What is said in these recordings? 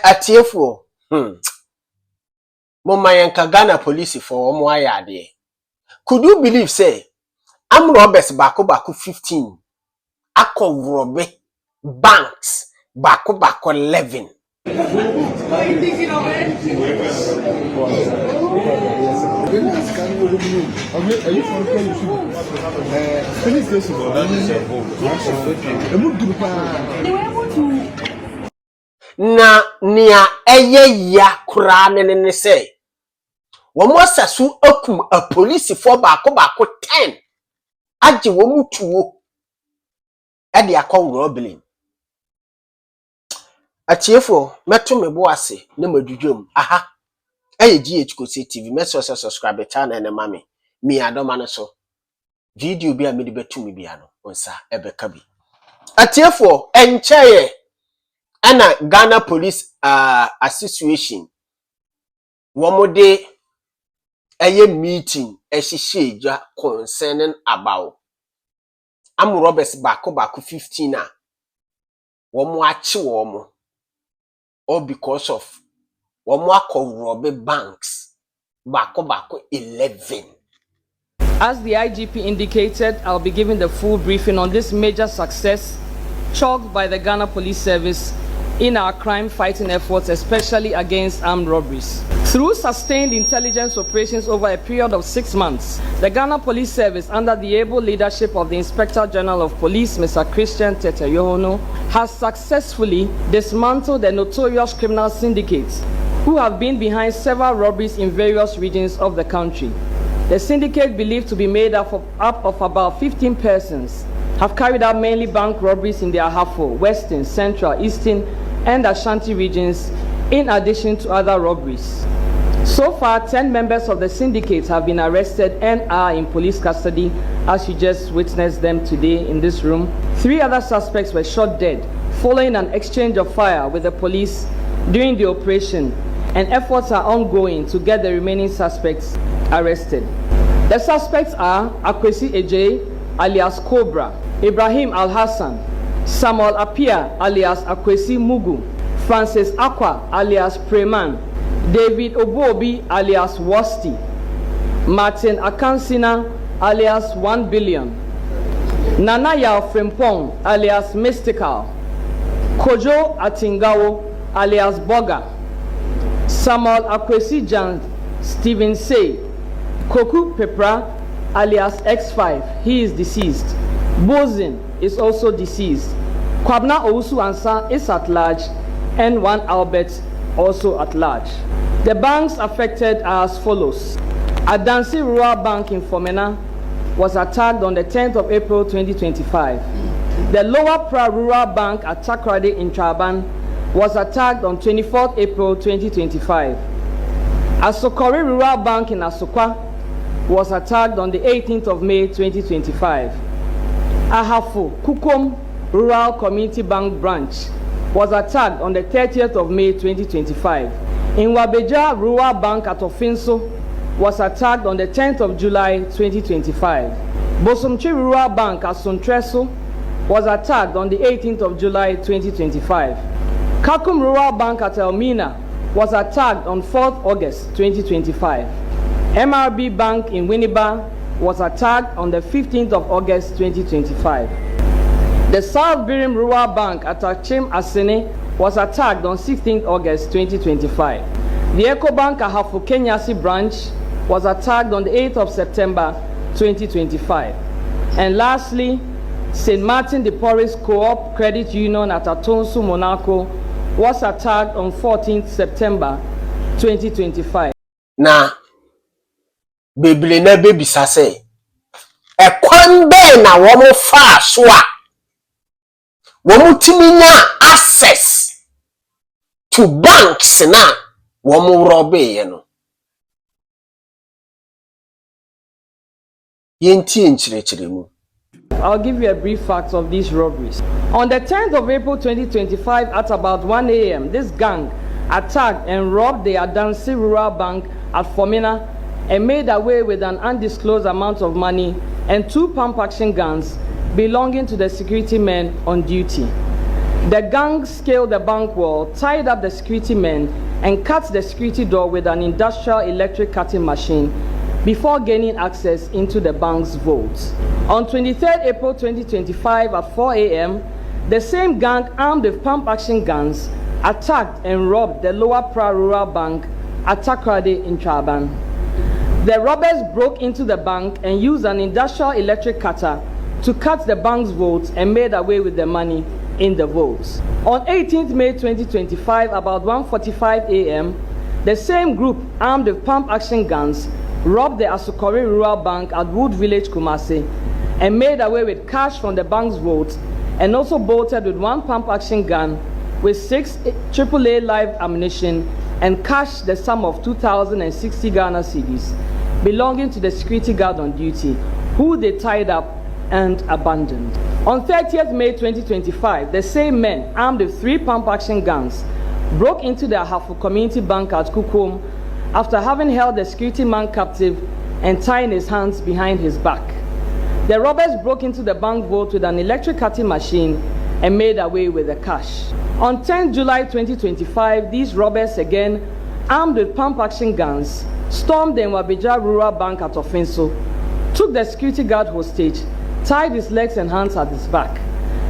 Atiefo. Mama yanka Ghana police for omo ayade. Could you believe say am robbers bako 15 akọ robe banks bako 11. Na nia eye ya kura ne say womo sasu akum a police for bako 10 age womu tuwo e de akọ robbery. Atiefo meto mebo ase na madwudwam aha eye GH TV meso subscribe channel na mame mi adoma no so video bi a me de betumi bia no onsa ebeka bi. Atiefo encheye ana Ghana Police Association womode eye meeting ehihyeja concerning about am robbers bako 15 a womo achi womo all because of womo akọ rob banks bako 11. As the IGP indicated, I'll be giving the full briefing on this major success chalked by the Ghana Police Service in our crime-fighting efforts, especially against armed robberies. Through sustained intelligence operations over a period of 6 months, the Ghana Police Service, under the able leadership of the Inspector General of Police, Mr. Christian Teteyohono, has successfully dismantled the notorious criminal syndicates who have been behind several robberies in various regions of the country. The syndicate, believed to be made up of about 15 persons, have carried out mainly bank robberies in the Ahafo, Western, Central, Eastern, and Ashanti regions, in addition to other robberies. So far, 10 members of the syndicate have been arrested and are in police custody, as you just witnessed them today in this room. 3 other suspects were shot dead following an exchange of fire with the police during the operation, and efforts are ongoing to get the remaining suspects arrested. The suspects are Akwesi Eje, alias Cobra, Ibrahim Al-Hassan, Samuel Apia, alias Akwesi Mugu, Francis Akwa, alias Preman, David Obobi, alias Wasti, Martin Akansina, alias 1 Billion, Nanaya Frimpong, alias Mystical, Kojo Atingawo, alias Boga, Samuel Akwesi Jan, Stephen Say, Koku Pepra, alias X5, he is deceased. Bozin is also deceased. Kwabna Owusu Ansa is at large, and 1 Albert also at large. The banks affected are as follows. Adansi Rural Bank in Fomena was attacked on the 10th of April 2025. The Lower Pra Rural Bank at Takrade in Traban was attacked on 24th April 2025. Asokori Rural Bank in Asokwa was attacked on the 18th of May 2025. Ahafo Kukom Rural Community Bank branch was attacked on the 30th of May 2025. In Wabeja Rural Bank at Ofinso was attacked on the 10th of July 2025. Bosomchi Rural Bank at Sontreso was attacked on the 18th of July 2025. Kakum Rural Bank at Elmina was attacked on 4th August 2025. MRB Bank in Winneba was attacked on the 15th of August 2025. The South Birim Rural Bank at Achim Asene was attacked on 16th August 2025. The Eco Bank Ahafo Kenyasi branch was attacked on the 8th of September 2025. And lastly, St. Martin de Porres Co-op Credit Union at Atonsu, Monaco was attacked on 14th September 2025. Na Bibli na bebisa say ekwan be na womo fa so a womo timinya access to banks na womo robe ye no yenti nchirechire mu. I'll give you a brief fact of these robberies. On the 10th of April 2025 at about 1 a.m., this gang attacked and robbed the Adansi Rural Bank at Fomena and made away with an undisclosed amount of money and 2 pump action guns belonging to the security men on duty. The gang scaled the bank wall, tied up the security men, and cut the security door with an industrial electric cutting machine before gaining access into the bank's vaults. On 23rd April 2025 at 4 a.m., the same gang armed with pump-action guns attacked and robbed the Lower Pra Rural Bank at Takoradi in Traban. The robbers broke into the bank and used an industrial electric cutter to cut the bank's vaults and made away with the money in the vaults. On 18th May 2025, about 1:45 a.m., the same group armed with pump-action guns robbed the Asukori Rural Bank at Wood Village, Kumasi, and made away with cash from the bank's vaults, and also bolted with one pump-action gun with 6 AAA live ammunition and cashed the sum of 2,060 Ghana cedis belonging to the security guard on duty, who they tied up and abandoned. On 30th May 2025, the same men armed with 3 pump-action guns broke into the Ahafu Community Bank at Kukum after having held the security man captive and tying his hands behind his back. The robbers broke into the bank vault with an electric cutting machine and made away with the cash. On 10 July 2025, these robbers, again armed with pump-action guns, stormed the Nwabija Rural Bank at Ofinso, took the security guard hostage, tied his legs and hands at his back.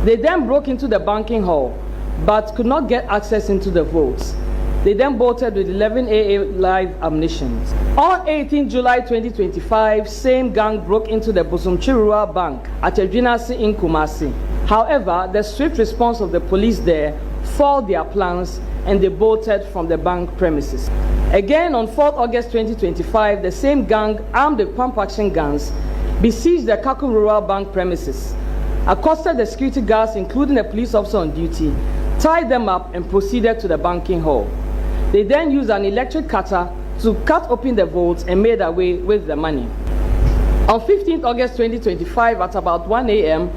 They then broke into the banking hall, but could not get access into the vaults. They then bolted with 11 AA live ammunition. On 18 July 2025, same gang broke into the Bosomchi Rural Bank at Ejinasi in Kumasi. However, the swift response of the police there foiled their plans and they bolted from the bank premises. Again, on 4th August 2025, the same gang armed with pump-action guns besieged the Kaku Rural Bank premises, accosted the security guards, including a police officer on duty, tied them up and proceeded to the banking hall. They then used an electric cutter to cut open the vaults and made away with the money. On 15th August 2025 at about 1 a.m.,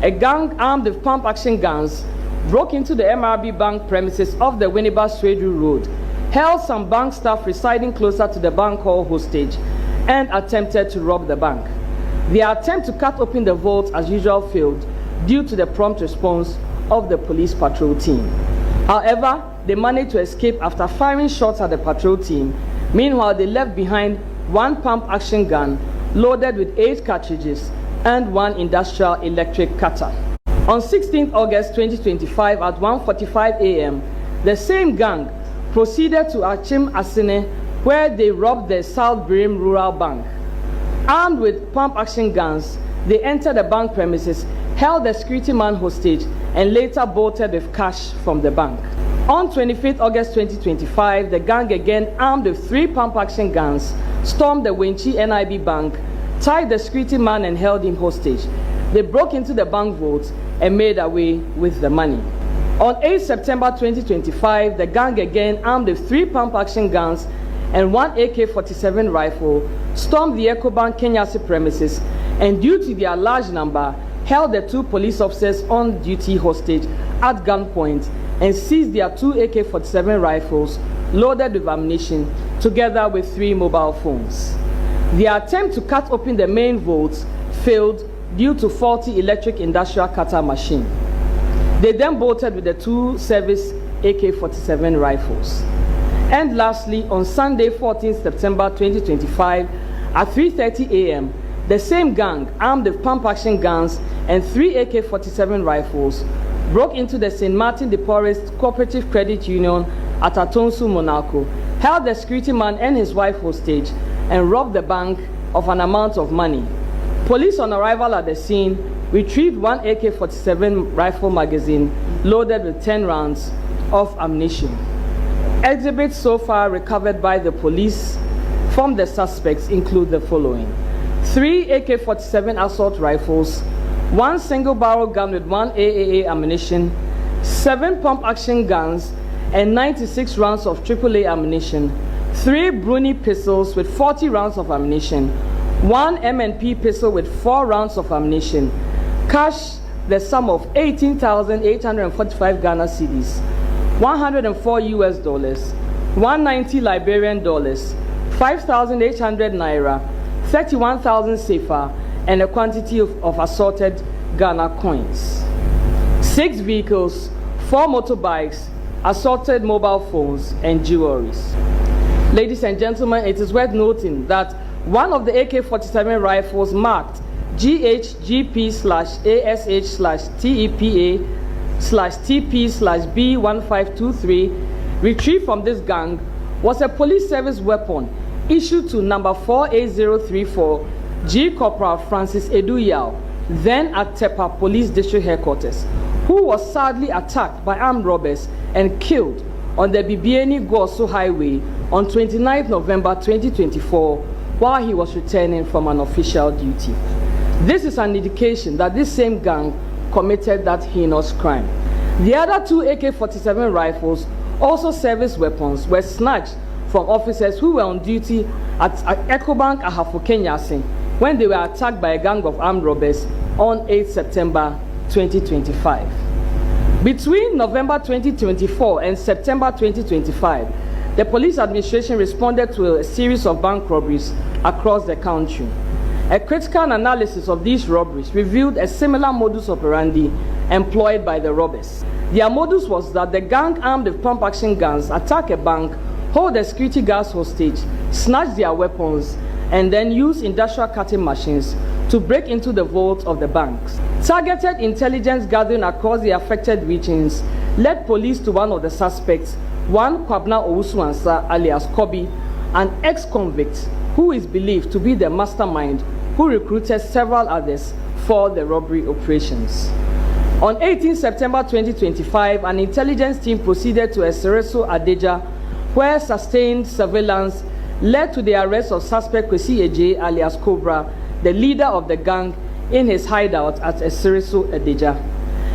a gang armed with pump-action guns broke into the MRB Bank premises off the Winneba Swedru Road, held some bank staff residing closer to the bank hall hostage, and attempted to rob the bank. Their attempt to cut open the vault as usual failed due to the prompt response of the police patrol team. However, they managed to escape after firing shots at the patrol team. Meanwhile, they left behind 1 pump-action gun loaded with 8 cartridges and 1 industrial electric cutter. On 16th August 2025 at 1:45 a.m., the same gang proceeded to Achim Asine, where they robbed the South Birim Rural Bank. Armed with pump-action guns, they entered the bank premises, held the security man hostage, and later bolted with cash from the bank. On 25th August 2025, the gang, again armed with 3 pump-action guns, stormed the Wenchi NIB Bank, tied the security man and held him hostage. They broke into the bank vaults and made away with the money. On 8 September 2025, the gang, again armed with 3 pump-action guns and 1 AK-47 rifle, stormed the EcoBank Kenyasi premises and, due to their large number, held the 2 police officers on duty hostage at gunpoint and seized their 2 AK-47 rifles loaded with ammunition, together with 3 mobile phones. Their attempt to cut open the main vaults failed due to faulty electric industrial cutter machine. They then bolted with the 2 service AK-47 rifles. And lastly, on Sunday, 14th September 2025, at 3:30 a.m., the same gang, armed with pump-action guns and 3 AK-47 rifles, broke into the St. Martin de Porres Cooperative Credit Union at Atonsu, Monaco, held the security man and his wife hostage, and robbed the bank of an amount of money. Police, on arrival at the scene, retrieved 1 AK-47 rifle magazine loaded with 10 rounds of ammunition. Exhibits so far recovered by the police from the suspects include the following: 3 AK-47 assault rifles, 1 single-barrel gun with 1 AAA ammunition, 7 pump-action guns, and 96 rounds of AAA ammunition, 3 Bruni pistols with 40 rounds of ammunition, 1 M&P pistol with 4 rounds of ammunition, cash the sum of 18,845 Ghana cedis, 104 US dollars, 190 Liberian dollars, 5,800 naira, 31,000 sefa, and a quantity of assorted Ghana coins. 6 vehicles, 4 motorbikes, assaulted mobile phones, and jewelries. Ladies and gentlemen, it is worth noting that one of the AK-47 rifles marked GHGP/ASH/TEPA/TP/B1523 retrieved from this gang was a police service weapon issued to number 48034 G Corporal Francis Eduyao, then at Tepa Police District Headquarters, who was sadly attacked by armed robbers and killed on the Bibiani-Goso Highway on 29 November 2024 while he was returning from an official duty. This is an indication that this same gang committed that heinous crime. The other 2 AK-47 rifles, also service weapons, were snatched from officers who were on duty at Ecobank Ahafo Kenyasin when they were attacked by a gang of armed robbers on 8 September 2025. Between November 2024 and September 2025, the police administration responded to a series of bank robberies across the country. A critical analysis of these robberies revealed a similar modus operandi employed by the robbers. Their modus was that the gang armed with pump-action guns attack a bank, hold the security guards hostage, snatch their weapons, and then use industrial cutting machines to break into the vaults of the banks. Targeted intelligence gathering across the affected regions led police to one of the suspects, one Kwabna Owusu-Ansah alias Kobi, an ex-convict who is believed to be the mastermind who recruited several others for the robbery operations. On 18 September 2025, an intelligence team proceeded to Esereso Adeja, where sustained surveillance led to the arrest of suspect Kwesi Eje alias Cobra, the leader of the gang, in his hideout at Esereso Adeja.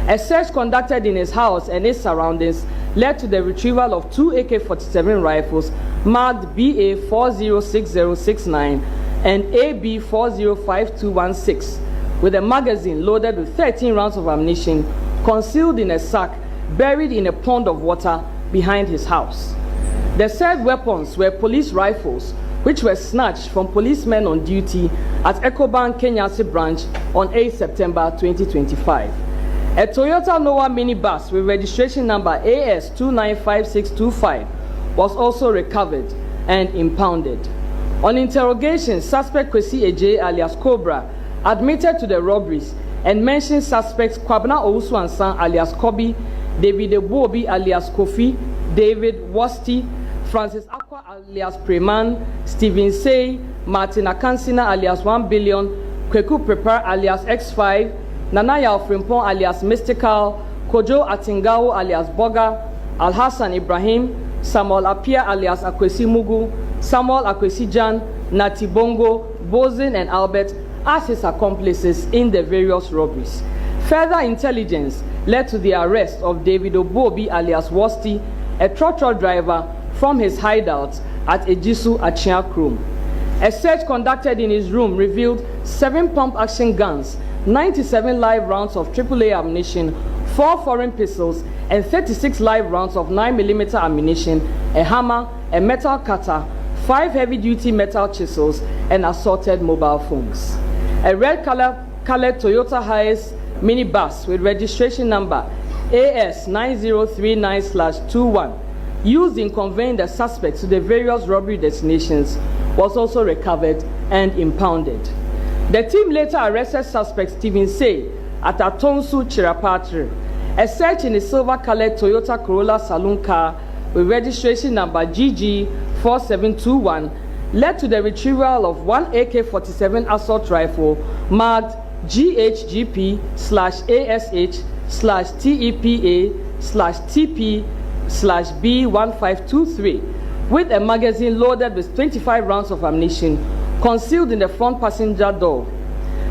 A search conducted in his house and its surroundings led to the retrieval of 2 AK-47 rifles marked BA 406069 and AB 405216, with a magazine loaded with 13 rounds of ammunition concealed in a sack buried in a pond of water behind his house. The said weapons were police rifles, which were snatched from policemen on duty at Ecobank Kenyasi branch on 8 September 2025. A Toyota Noah minibus with registration number AS295625 was also recovered and impounded. On interrogation, suspect Kwesi Eje alias Cobra admitted to the robberies and mentioned suspects Kwabna Owusu-Ansah alias Kobi, David Ebobi alias Kofi, David Wasti, Francis Akwa alias Preman, Stephen Say, Martin Akansina alias 1 Billion, Kweku Prepar alias X5, Nanaya Frimpong alias Mystical, Kojo Atingawo alias Boga, Alhassan Ibrahim, Samuel Apia alias Akwesi Mugu, Samuel Akwesi Jan, Nati Bongo, Bozin and Albert as his accomplices in the various robberies. Further intelligence led to the arrest of David Obobi alias Wasti, a trotro driver, from his hideout at Ejisu Achia Krom. A search conducted in his room revealed 7 pump-action guns, 97 live rounds of AAA ammunition, 4 foreign pistols, and 36 live rounds of 9mm ammunition, a hammer, a metal cutter, 5 heavy-duty metal chisels, and assorted mobile phones. A red-colored Toyota Hiace minibus with registration number AS9039/21, used in conveying the suspects to the various robbery destinations, was also recovered and impounded. The team later arrested suspect Stephen Say at Atonsu Chirapatre. A search in a silver-colored Toyota Corolla saloon car with registration number GG4721 led to the retrieval of 1 AK-47 assault rifle marked GHGP/ASH/TEPA/TP/B1523 with a magazine loaded with 25 rounds of ammunition concealed in the front passenger door.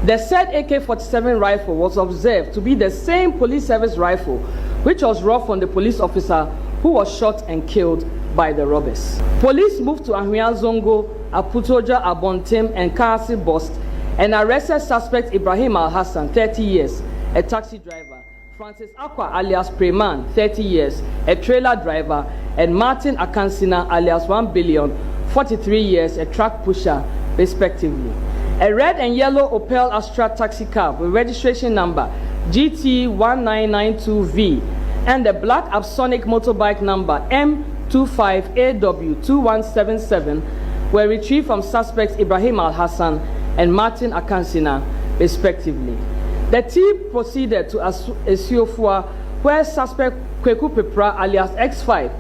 The said AK-47 rifle was observed to be the same police service rifle which was robbed from the police officer who was shot and killed by the robbers. Police moved to Ahwea Zongo, Aputoja, Abontem, and Kasi Bost and arrested suspect Ibrahim Al-Hassan, 30 years, a taxi driver, Francis Akwa alias Preman, 30 years, a trailer driver, and Martin Akansina alias 1 Billion, 43 years, a truck pusher, respectively. A red and yellow Opel Astra taxi cab with registration number GT1992V and the black Absonic motorbike number M25AW2177 were retrieved from suspects Ibrahim Al-Hassan and Martin Akansina, respectively. The team proceeded to Esiofua, where suspect Kweku Pepra alias X5,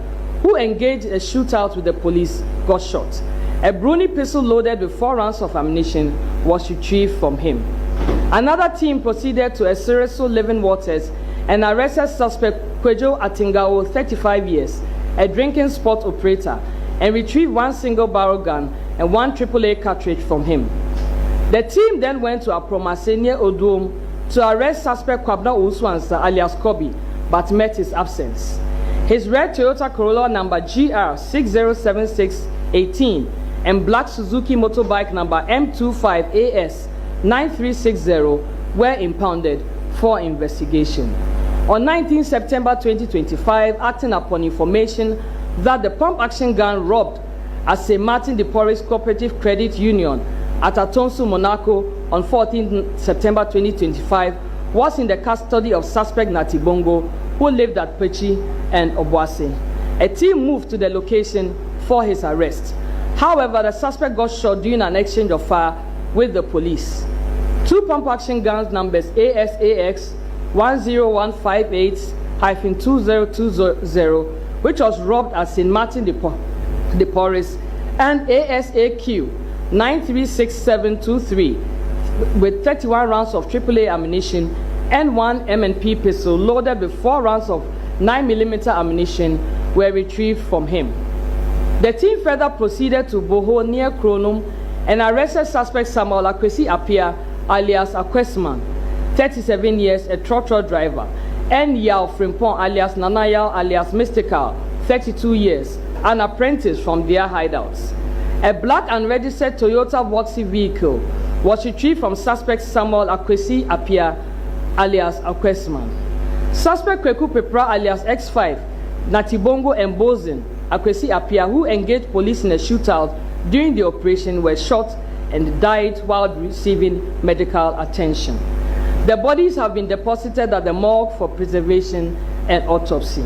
who engaged a shootout with the police, got shot. A Bruni pistol loaded with 4 rounds of ammunition was retrieved from him. Another team proceeded to Esireso Living Waters and arrested suspect Kwejo Atingao, 35 years, a drinking sport operator, and retrieved 1 single barrel gun and 1 AAA cartridge from him. The team then went to Apromasenye Odom to arrest suspect Kwabna Uswansa alias Kobi, but met his absence. His red Toyota Corolla number GR607618 and black Suzuki motorbike number M25AS9360 were impounded for investigation. On 19 September 2025, acting upon information that the pump action gun robbed at St. Martin de Porres Cooperative Credit Union at Atonsu, Monaco on 14 September 2025 was in the custody of suspect Natibongo, who lived at Pechi and Obuasi. A team moved to the location for his arrest. However, the suspect got shot during an exchange of fire with the police. 2 pump action guns numbers ASAX 10158-2020, which was robbed at St. Martin de Porres, and ASAQ 936723 with 31 rounds of AAA ammunition and 1 M&P pistol loaded with 4 rounds of 9mm ammunition were retrieved from him. The team further proceeded to Boho near Kronum and arrested suspect Samuel Akwesi Apia alias Akwesman, 37 years, a trotro driver, and Yao Frimpong alias Nanayao alias Mystical, 32 years, an apprentice from their hideouts. A black unregistered Toyota Voxy vehicle was retrieved from suspect Samuel Akwesi Apia alias Akwesman. Suspect Kweku Pepra alias X5, Natibongo and Bozin Akwesi Apia, who engaged police in a shootout during the operation, were shot and died while receiving medical attention. The bodies have been deposited at the morgue for preservation and autopsy.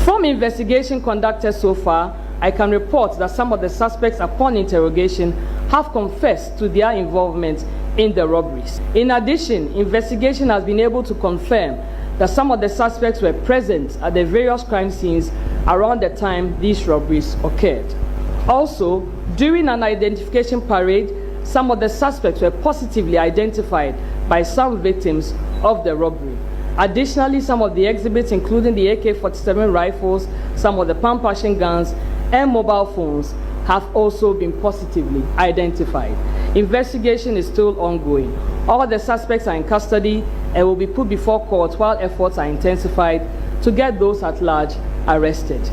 From investigation conducted so far, I can report that some of the suspects, upon interrogation, have confessed to their involvement in the robberies. In addition, investigation has been able to confirm that some of the suspects were present at the various crime scenes around the time these robberies occurred. Also, during an identification parade, some of the suspects were positively identified by some victims of the robbery. Additionally, some of the exhibits, including the AK-47 rifles, some of the pump action guns, and mobile phones, have also been positively identified. Investigation is still ongoing. All the suspects are in custody and will be put before court while efforts are intensified to get those at large arrested.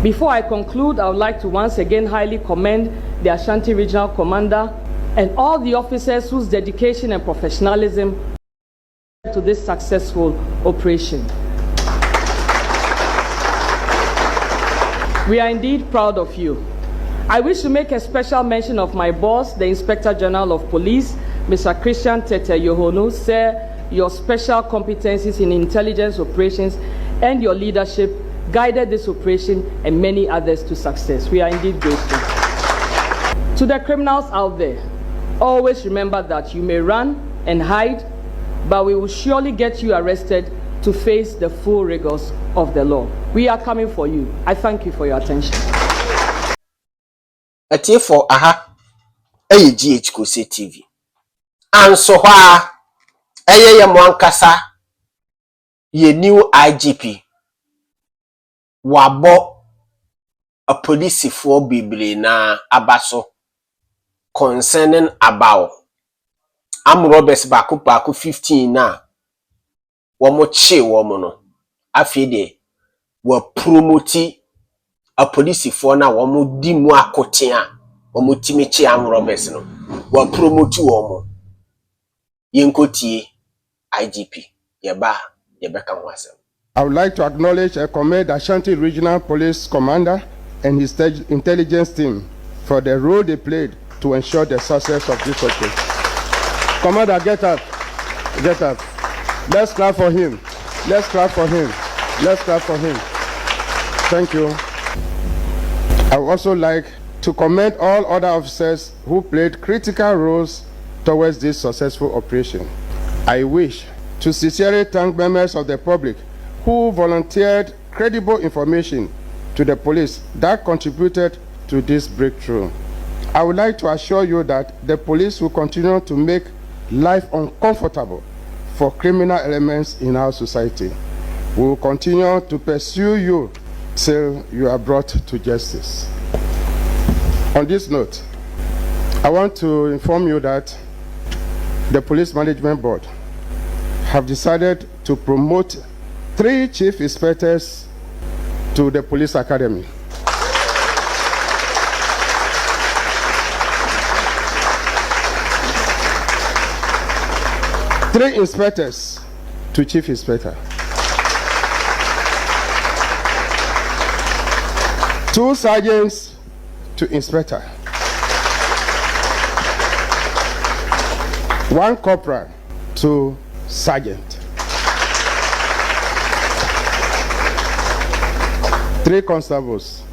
Before I conclude, I would like to once again highly commend the Ashanti Regional Commander and all the officers whose dedication and professionalism to this successful operation. We are indeed proud of you. I wish to make a special mention of my boss, the Inspector General of Police, Mr. Christian Tete Yohono. Sir, your special competencies in intelligence operations and your leadership guided this operation and many others to success. We are indeed grateful. To the criminals out there, always remember that you may run and hide, but we will surely get you arrested to face the full rigors of the law. We are coming for you. I thank you for your attention. For GH Kose TV. And so ye mwankasa ye new IGP wabo a police for Bibli na abaso concerning about Roberts baku 15 na wamo che wamo no afide wa promoti a police for na wamo di mu akotea wamo timichi Roberts no wa promoti wamo yenkoti IGP yebeka mwasem. I would like to acknowledge and commend Ashanti Regional Police Commander and his intelligence team for the role they played to ensure the success of this operation. Commander, get up. Get up. Let's clap for him. Let's clap for him. Let's clap for him. Thank you. I would also like to commend all other officers who played critical roles towards this successful operation. I wish to sincerely thank members of the public who volunteered credible information to the police that contributed to this breakthrough. I would like to assure you that the police will continue to make life uncomfortable for criminal elements in our society. We will continue to pursue you till you are brought to justice. On this note, I want to inform you that the Police Management Board have decided to promote 3 chief inspectors to the Police Academy. Three inspectors to chief inspector. 2 sergeants to inspector. 1 corporal to sergeant. 3 constables.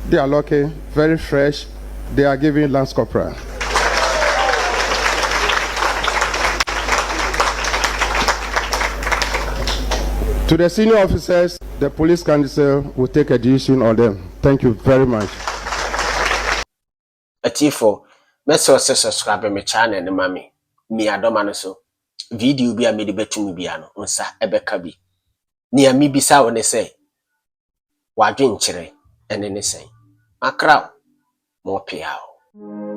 They are lucky, very fresh. They are giving lance corporal. To the senior officers, the police council will take a decision on them. Thank you very much. Atifo, meso se subscribe me channel and mami. Mi adoma no so. Video bi a me de betum bia no nsa ebeka bi. Ni a mi bisa wo ne se. Wadwen kyere ene ne sen. Akra mo piao.